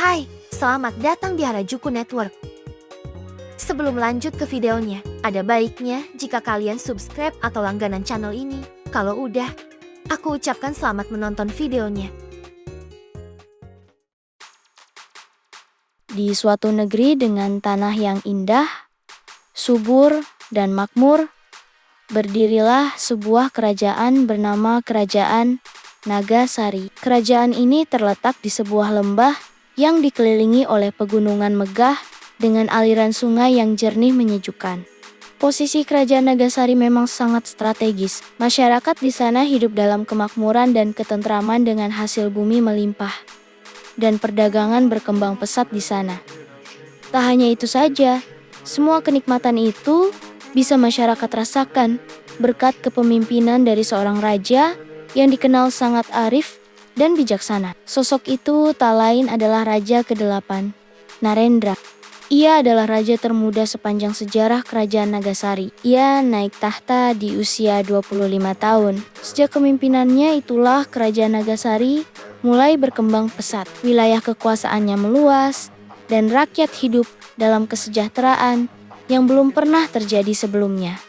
Hai, selamat datang di Harajuku Network. Sebelum lanjut ke videonya, ada baiknya jika kalian subscribe atau langganan channel ini. Kalau udah, aku ucapkan selamat menonton videonya. Di suatu negeri dengan tanah yang indah, subur, dan makmur, berdirilah sebuah kerajaan bernama Kerajaan Nagasari. Kerajaan ini terletak di sebuah lembah yang dikelilingi oleh pegunungan megah dengan aliran sungai yang jernih menyejukkan. Posisi Kerajaan Nagasari memang sangat strategis. Masyarakat di sana hidup dalam kemakmuran dan ketentraman dengan hasil bumi melimpah, dan perdagangan berkembang pesat di sana. Tak hanya itu saja, semua kenikmatan itu bisa masyarakat rasakan berkat kepemimpinan dari seorang raja yang dikenal sangat arif dan bijaksana. Sosok itu tak lain adalah Raja ke-8, Narendra. Ia adalah raja termuda sepanjang sejarah Kerajaan Nagasari. Ia naik tahta di usia 25 tahun. Sejak kepemimpinannya itulah Kerajaan Nagasari mulai berkembang pesat. Wilayah kekuasaannya meluas, dan rakyat hidup dalam kesejahteraan yang belum pernah terjadi sebelumnya.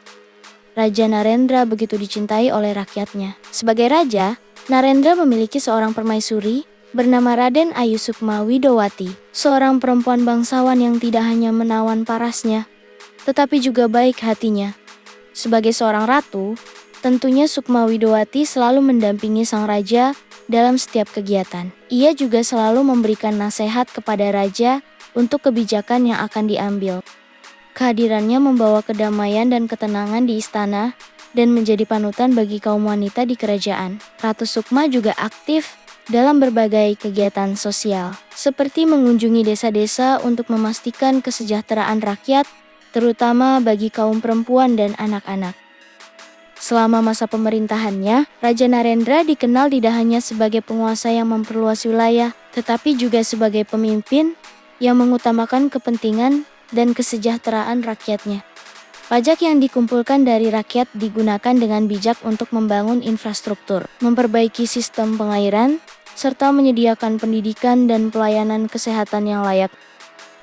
Raja Narendra begitu dicintai oleh rakyatnya. Sebagai raja, Narendra memiliki seorang permaisuri bernama Raden Ayu Sukma Widowati, seorang perempuan bangsawan yang tidak hanya menawan parasnya, tetapi juga baik hatinya. Sebagai seorang ratu, tentunya Sukma Widowati selalu mendampingi sang raja dalam setiap kegiatan. Ia juga selalu memberikan nasihat kepada raja untuk kebijakan yang akan diambil. Kehadirannya membawa kedamaian dan ketenangan di istana dan menjadi panutan bagi kaum wanita di kerajaan. Ratu Sukma juga aktif dalam berbagai kegiatan sosial, seperti mengunjungi desa-desa untuk memastikan kesejahteraan rakyat, terutama bagi kaum perempuan dan anak-anak. Selama masa pemerintahannya, Raja Narendra dikenal tidak hanya sebagai penguasa yang memperluas wilayah, tetapi juga sebagai pemimpin yang mengutamakan kepentingan dan kesejahteraan rakyatnya. Pajak yang dikumpulkan dari rakyat digunakan dengan bijak untuk membangun infrastruktur, memperbaiki sistem pengairan, serta menyediakan pendidikan dan pelayanan kesehatan yang layak.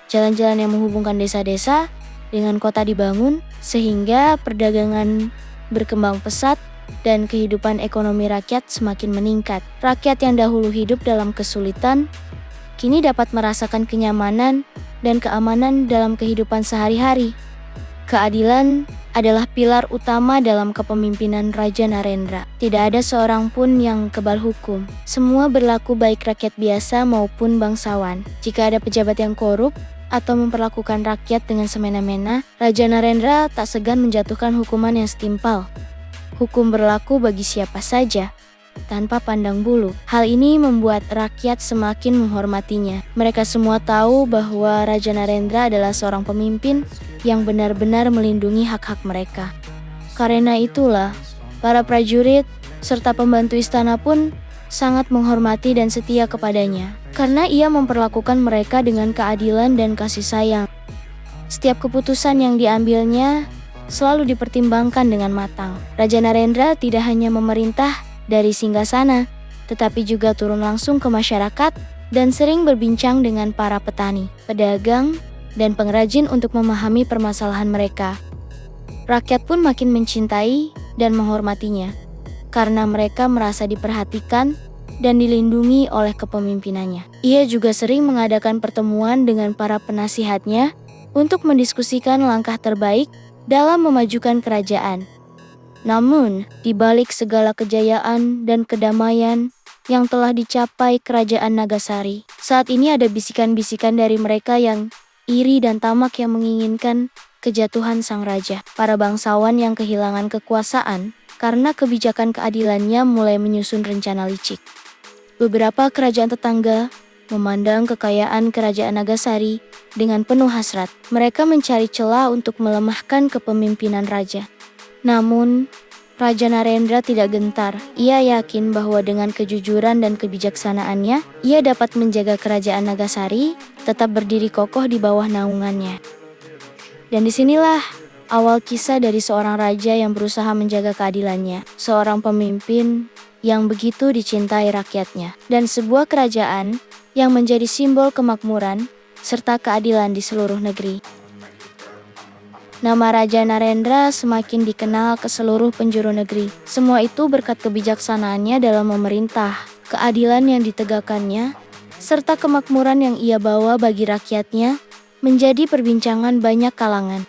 Jalan-jalan yang menghubungkan desa-desa dengan kota dibangun, sehingga perdagangan berkembang pesat dan kehidupan ekonomi rakyat semakin meningkat. Rakyat yang dahulu hidup dalam kesulitan, kini dapat merasakan kenyamanan dan keamanan dalam kehidupan sehari-hari. Keadilan adalah pilar utama dalam kepemimpinan Raja Narendra. Tidak ada seorang pun yang kebal hukum. Semua berlaku baik rakyat biasa maupun bangsawan. Jika ada pejabat yang korup atau memperlakukan rakyat dengan semena-mena, Raja Narendra tak segan menjatuhkan hukuman yang setimpal. Hukum berlaku bagi siapa saja, tanpa pandang bulu. Hal ini membuat rakyat semakin menghormatinya. Mereka semua tahu bahwa Raja Narendra adalah seorang pemimpin yang benar-benar melindungi hak-hak mereka. Karena itulah, para prajurit serta pembantu istana pun sangat menghormati dan setia kepadanya, karena ia memperlakukan mereka dengan keadilan dan kasih sayang. Setiap keputusan yang diambilnya selalu dipertimbangkan dengan matang. Raja Narendra tidak hanya memerintah dari singgasana, tetapi juga turun langsung ke masyarakat dan sering berbincang dengan para petani, pedagang, dan pengrajin untuk memahami permasalahan mereka. Rakyat pun makin mencintai dan menghormatinya, karena mereka merasa diperhatikan dan dilindungi oleh kepemimpinannya. Ia juga sering mengadakan pertemuan dengan para penasihatnya untuk mendiskusikan langkah terbaik dalam memajukan kerajaan. Namun, di balik segala kejayaan dan kedamaian yang telah dicapai Kerajaan Nagasari, saat ini ada bisikan-bisikan dari mereka yang iri dan tamak yang menginginkan kejatuhan sang raja. Para bangsawan yang kehilangan kekuasaan karena kebijakan keadilannya mulai menyusun rencana licik. Beberapa kerajaan tetangga memandang kekayaan Kerajaan Nagasari dengan penuh hasrat. Mereka mencari celah untuk melemahkan kepemimpinan raja. Namun, Raja Narendra tidak gentar. Ia yakin bahwa dengan kejujuran dan kebijaksanaannya, ia dapat menjaga Kerajaan Nagasari tetap berdiri kokoh di bawah naungannya. Dan disinilah awal kisah dari seorang raja yang berusaha menjaga keadilannya, seorang pemimpin yang begitu dicintai rakyatnya, dan sebuah kerajaan yang menjadi simbol kemakmuran serta keadilan di seluruh negeri. Nama Raja Narendra semakin dikenal ke seluruh penjuru negeri. Semua itu berkat kebijaksanaannya dalam memerintah, keadilan yang ditegakkannya, serta kemakmuran yang ia bawa bagi rakyatnya, menjadi perbincangan banyak kalangan.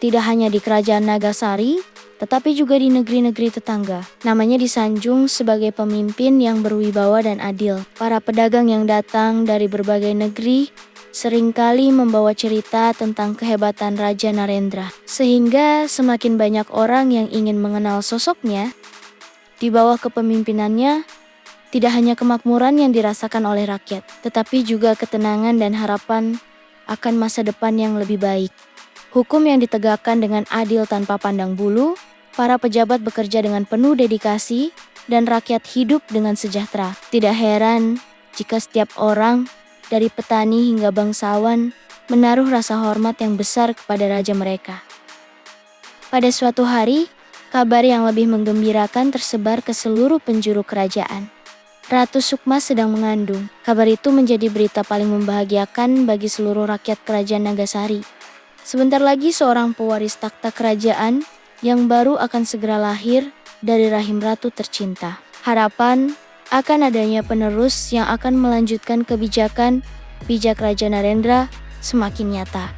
Tidak hanya di Kerajaan Nagasari, tetapi juga di negeri-negeri tetangga. Namanya disanjung sebagai pemimpin yang berwibawa dan adil. Para pedagang yang datang dari berbagai negeri seringkali membawa cerita tentang kehebatan Raja Narendra, sehingga semakin banyak orang yang ingin mengenal sosoknya. Di bawah kepemimpinannya, tidak hanya kemakmuran yang dirasakan oleh rakyat, tetapi juga ketenangan dan harapan akan masa depan yang lebih baik. Hukum yang ditegakkan dengan adil tanpa pandang bulu, para pejabat bekerja dengan penuh dedikasi, dan rakyat hidup dengan sejahtera. Tidak heran jika setiap orang, dari petani hingga bangsawan, menaruh rasa hormat yang besar kepada raja mereka. Pada suatu hari, kabar yang lebih menggembirakan tersebar ke seluruh penjuru kerajaan. Ratu Sukma sedang mengandung. Kabar itu menjadi berita paling membahagiakan bagi seluruh rakyat kerajaan Nagasari. Sebentar lagi seorang pewaris takhta kerajaan yang baru akan segera lahir dari rahim ratu tercinta. Harapan akan adanya penerus yang akan melanjutkan kebijakan bijak Raja Narendra semakin nyata.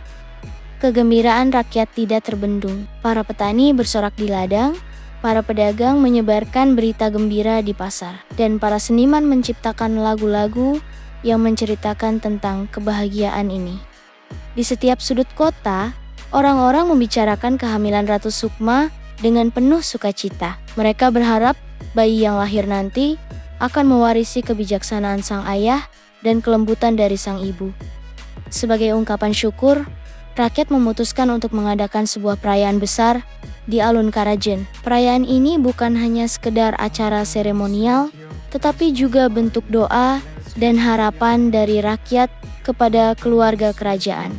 Kegembiraan rakyat tidak terbendung. Para petani bersorak di ladang, para pedagang menyebarkan berita gembira di pasar, dan para seniman menciptakan lagu-lagu yang menceritakan tentang kebahagiaan ini. Di setiap sudut kota, orang-orang membicarakan kehamilan Ratu Sukma dengan penuh sukacita. Mereka berharap bayi yang lahir nanti akan mewarisi kebijaksanaan sang ayah dan kelembutan dari sang ibu. Sebagai ungkapan syukur, rakyat memutuskan untuk mengadakan sebuah perayaan besar di Alun Karajen. Perayaan ini bukan hanya sekedar acara seremonial, tetapi juga bentuk doa dan harapan dari rakyat kepada keluarga kerajaan.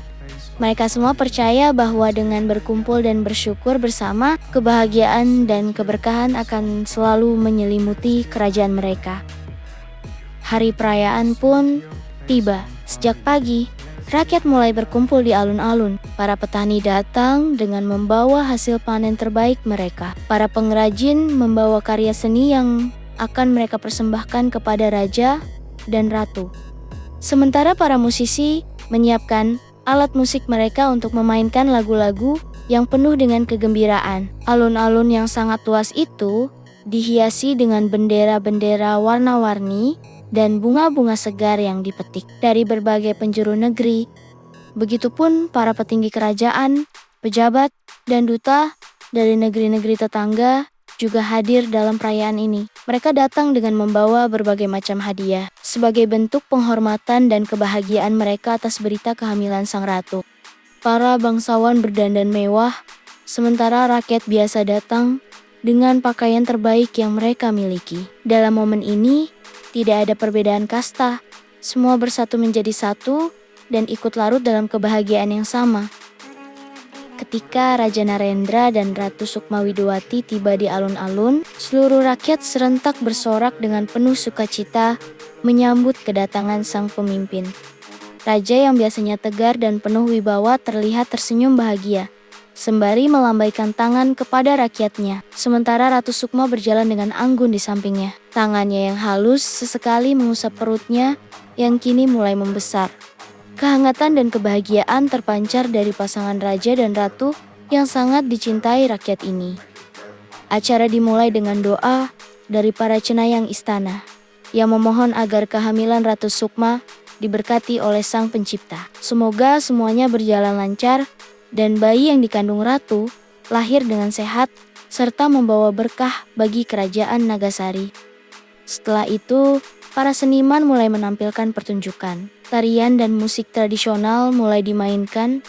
Mereka semua percaya bahwa dengan berkumpul dan bersyukur bersama, kebahagiaan dan keberkahan akan selalu menyelimuti kerajaan mereka. Hari perayaan pun tiba. Sejak pagi, rakyat mulai berkumpul di alun-alun. Para petani datang dengan membawa hasil panen terbaik mereka. Para pengrajin membawa karya seni yang akan mereka persembahkan kepada raja dan ratu. Sementara para musisi menyiapkan alat musik mereka untuk memainkan lagu-lagu yang penuh dengan kegembiraan. Alun-alun yang sangat luas itu dihiasi dengan bendera-bendera warna-warni dan bunga-bunga segar yang dipetik dari berbagai penjuru negeri. Begitupun para petinggi kerajaan, pejabat, dan duta dari negeri-negeri tetangga juga hadir dalam perayaan ini. Mereka datang dengan membawa berbagai macam hadiah sebagai bentuk penghormatan dan kebahagiaan mereka atas berita kehamilan sang ratu. Para bangsawan berdandan mewah, sementara rakyat biasa datang dengan pakaian terbaik yang mereka miliki. Dalam momen ini, tidak ada perbedaan kasta. Semua bersatu menjadi satu dan ikut larut dalam kebahagiaan yang sama. Ketika Raja Narendra dan Ratu Sukma Widowati tiba di alun-alun, seluruh rakyat serentak bersorak dengan penuh sukacita menyambut kedatangan sang pemimpin. Raja yang biasanya tegar dan penuh wibawa terlihat tersenyum bahagia, sembari melambaikan tangan kepada rakyatnya. Sementara Ratu Sukma berjalan dengan anggun di sampingnya. Tangannya yang halus sesekali mengusap perutnya yang kini mulai membesar. Kehangatan dan kebahagiaan terpancar dari pasangan raja dan ratu yang sangat dicintai rakyat ini. Acara dimulai dengan doa dari para cenayang istana yang memohon agar kehamilan Ratu Sukma diberkati oleh Sang Pencipta. Semoga semuanya berjalan lancar dan bayi yang dikandung ratu lahir dengan sehat serta membawa berkah bagi kerajaan Nagasari. Setelah itu, para seniman mulai menampilkan pertunjukan. Tarian dan musik tradisional mulai dimainkan,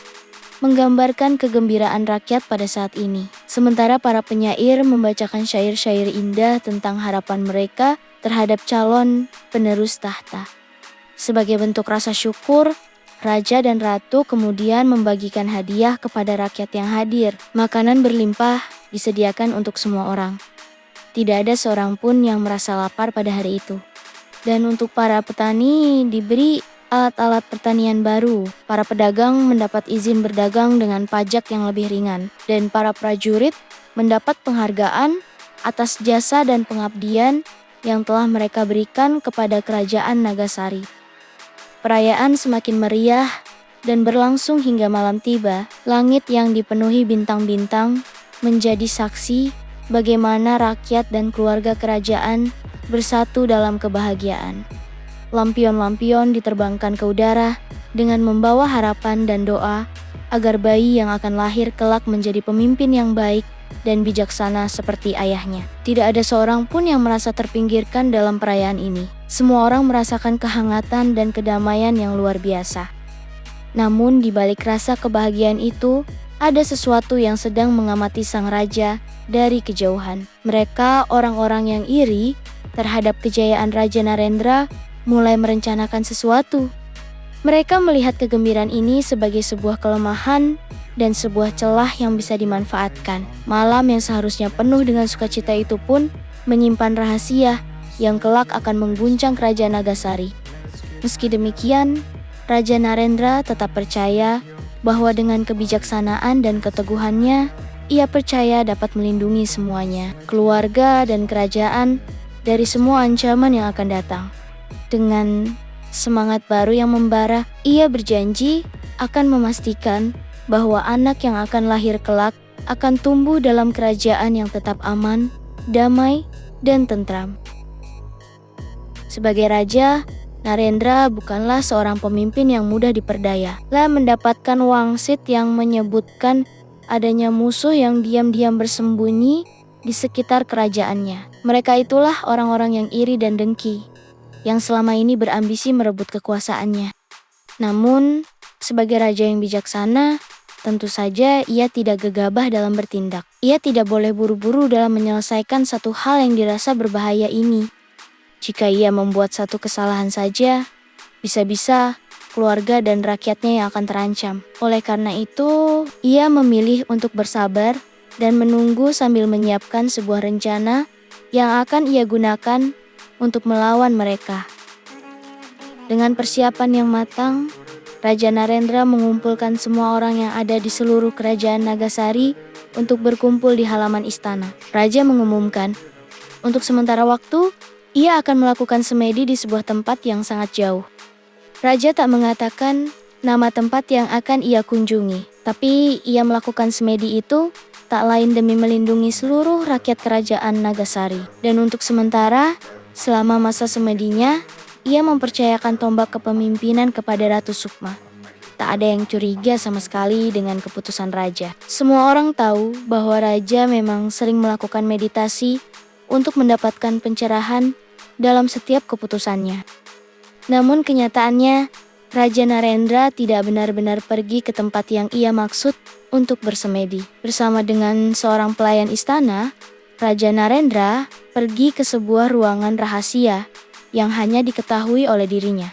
menggambarkan kegembiraan rakyat pada saat ini. Sementara para penyair membacakan syair-syair indah tentang harapan mereka terhadap calon penerus tahta. Sebagai bentuk rasa syukur, raja dan ratu kemudian membagikan hadiah kepada rakyat yang hadir. Makanan berlimpah disediakan untuk semua orang. Tidak ada seorang pun yang merasa lapar pada hari itu. Dan untuk para petani diberi alat-alat pertanian baru. Para pedagang mendapat izin berdagang dengan pajak yang lebih ringan. Dan para prajurit mendapat penghargaan atas jasa dan pengabdian yang telah mereka berikan kepada kerajaan Nagasari. Perayaan semakin meriah dan berlangsung hingga malam tiba. Langit yang dipenuhi bintang-bintang menjadi saksi bagaimana rakyat dan keluarga kerajaan bersatu dalam kebahagiaan. Lampion-lampion diterbangkan ke udara dengan membawa harapan dan doa agar bayi yang akan lahir kelak menjadi pemimpin yang baik dan bijaksana seperti ayahnya. Tidak ada seorang pun yang merasa terpinggirkan dalam perayaan ini. Semua orang merasakan kehangatan dan kedamaian yang luar biasa. Namun di balik rasa kebahagiaan itu, ada sesuatu yang sedang mengamati sang raja dari kejauhan. Mereka, orang-orang yang iri terhadap kejayaan Raja Narendra, mulai merencanakan sesuatu. Mereka melihat kegembiraan ini sebagai sebuah kelemahan dan sebuah celah yang bisa dimanfaatkan. Malam yang seharusnya penuh dengan sukacita itu pun menyimpan rahasia yang kelak akan mengguncang kerajaan Nagasari. Meski demikian, Raja Narendra tetap percaya bahwa dengan kebijaksanaan dan keteguhannya, ia percaya dapat melindungi semuanya, keluarga dan kerajaan dari semua ancaman yang akan datang. Dengan semangat baru yang membara, ia berjanji akan memastikan bahwa anak yang akan lahir kelak akan tumbuh dalam kerajaan yang tetap aman, damai, dan tentram. Sebagai raja, Narendra bukanlah seorang pemimpin yang mudah diperdaya. Ia mendapatkan wangsit yang menyebutkan adanya musuh yang diam-diam bersembunyi di sekitar kerajaannya. Mereka itulah orang-orang yang iri dan dengki, yang selama ini berambisi merebut kekuasaannya. Namun, sebagai raja yang bijaksana, tentu saja ia tidak gegabah dalam bertindak. Ia tidak boleh buru-buru dalam menyelesaikan satu hal yang dirasa berbahaya ini. Jika ia membuat satu kesalahan saja, bisa-bisa keluarga dan rakyatnya yang akan terancam. Oleh karena itu, ia memilih untuk bersabar dan menunggu sambil menyiapkan sebuah rencana yang akan ia gunakan untuk melawan mereka. Dengan persiapan yang matang, Raja Narendra mengumpulkan semua orang yang ada di seluruh kerajaan Nagasari untuk berkumpul di halaman istana. Raja mengumumkan, untuk sementara waktu, ia akan melakukan semedi di sebuah tempat yang sangat jauh. Raja tak mengatakan nama tempat yang akan ia kunjungi, tapi ia melakukan semedi itu tak lain demi melindungi seluruh rakyat kerajaan Nagasari. Dan untuk sementara, selama masa semedinya, ia mempercayakan tombak kepemimpinan kepada Ratu Sukma. Tak ada yang curiga sama sekali dengan keputusan raja. Semua orang tahu bahwa raja memang sering melakukan meditasi untuk mendapatkan pencerahan dalam setiap keputusannya. Namun kenyataannya, Raja Narendra tidak benar-benar pergi ke tempat yang ia maksud untuk bersemedi. Bersama dengan seorang pelayan istana, Raja Narendra pergi ke sebuah ruangan rahasia yang hanya diketahui oleh dirinya.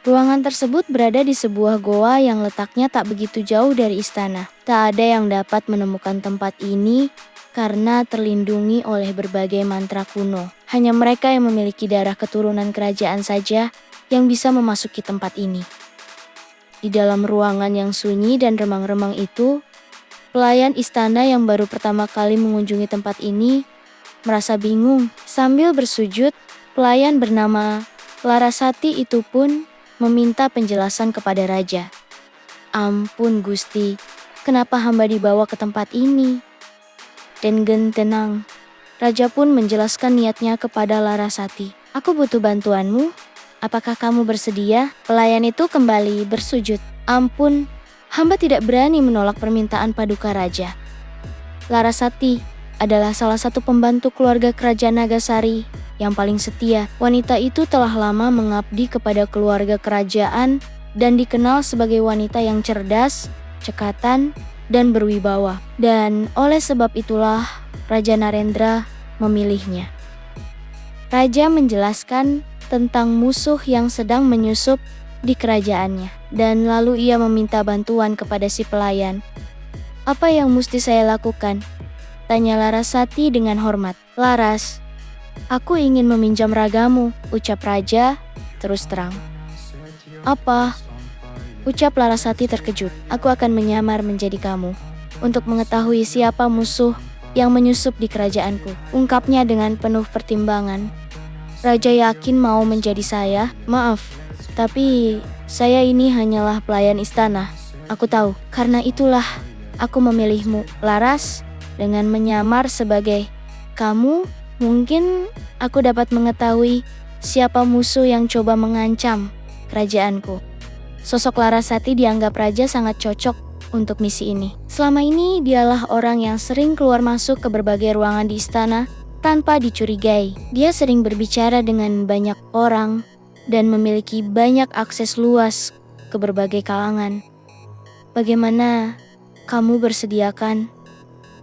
Ruangan tersebut berada di sebuah goa yang letaknya tak begitu jauh dari istana. Tak ada yang dapat menemukan tempat ini karena terlindungi oleh berbagai mantra kuno. Hanya mereka yang memiliki darah keturunan kerajaan saja yang bisa memasuki tempat ini. Di dalam ruangan yang sunyi dan remang-remang itu, pelayan istana yang baru pertama kali mengunjungi tempat ini merasa bingung. Sambil bersujud, pelayan bernama Larasati itu pun meminta penjelasan kepada raja. Ampun Gusti, kenapa hamba dibawa ke tempat ini? Dan tenang, raja pun menjelaskan niatnya kepada Larasati. Aku butuh bantuanmu, apakah kamu bersedia? Pelayan itu kembali bersujud. Ampun, hamba tidak berani menolak permintaan paduka raja. Larasati adalah salah satu pembantu keluarga kerajaan Nagasari yang paling setia. Wanita itu telah lama mengabdi kepada keluarga kerajaan dan dikenal sebagai wanita yang cerdas, cekatan, dan berwibawa. Dan oleh sebab itulah Raja Narendra memilihnya. Raja menjelaskan tentang musuh yang sedang menyusup di kerajaannya. Dan lalu ia meminta bantuan kepada si pelayan. Apa yang mesti saya lakukan? Tanya Larasati dengan hormat. Laras, Aku ingin meminjam ragamu, ucap Raja, terus terang. Apa? Ucap Larasati terkejut. Aku akan menyamar menjadi kamu, untuk mengetahui siapa musuh yang menyusup di kerajaanku, ungkapnya dengan penuh pertimbangan. Raja yakin mau menjadi saya? Maaf, tapi saya ini hanyalah pelayan istana. Aku tahu, karena itulah aku memilihmu, Laras, dengan menyamar sebagai kamu. Mungkin aku dapat mengetahui siapa musuh yang coba mengancam kerajaanku. Sosok Larasati dianggap Raja sangat cocok untuk misi ini. Selama ini dialah orang yang sering keluar masuk ke berbagai ruangan di istana tanpa dicurigai. Dia sering berbicara dengan banyak orang dan memiliki banyak akses luas ke berbagai kalangan. Bagaimana kamu bersediakan?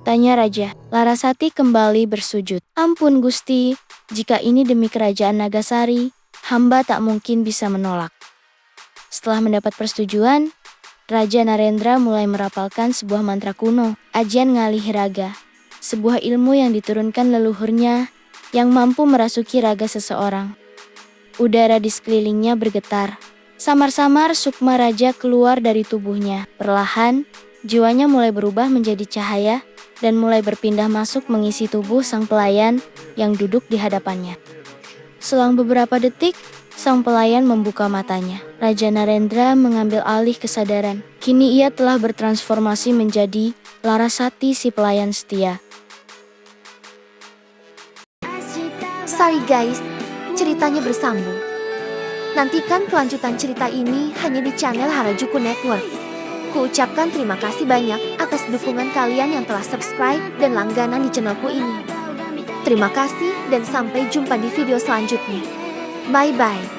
Tanya Raja. Larasati kembali bersujud. Ampun Gusti, jika ini demi kerajaan Nagasari, hamba tak mungkin bisa menolak. Setelah mendapat persetujuan, Raja Narendra mulai merapalkan sebuah mantra kuno, Ajian Ngalih Raga, sebuah ilmu yang diturunkan leluhurnya yang mampu merasuki raga seseorang. Udara di sekelilingnya bergetar. Samar-samar sukma Raja keluar dari tubuhnya. Perlahan, jiwanya mulai berubah menjadi cahaya dan mulai berpindah masuk mengisi tubuh sang pelayan yang duduk di hadapannya. Selang beberapa detik, sang pelayan membuka matanya. Raja Narendra mengambil alih kesadaran. Kini ia telah bertransformasi menjadi Larasati si pelayan setia. Sorry guys, ceritanya bersambung. Nantikan kelanjutan cerita ini hanya di channel Harajuku Network. Kuucapkan terima kasih banyak atas dukungan kalian yang telah subscribe dan langganan di channelku ini. Terima kasih dan sampai jumpa di video selanjutnya. Bye-bye.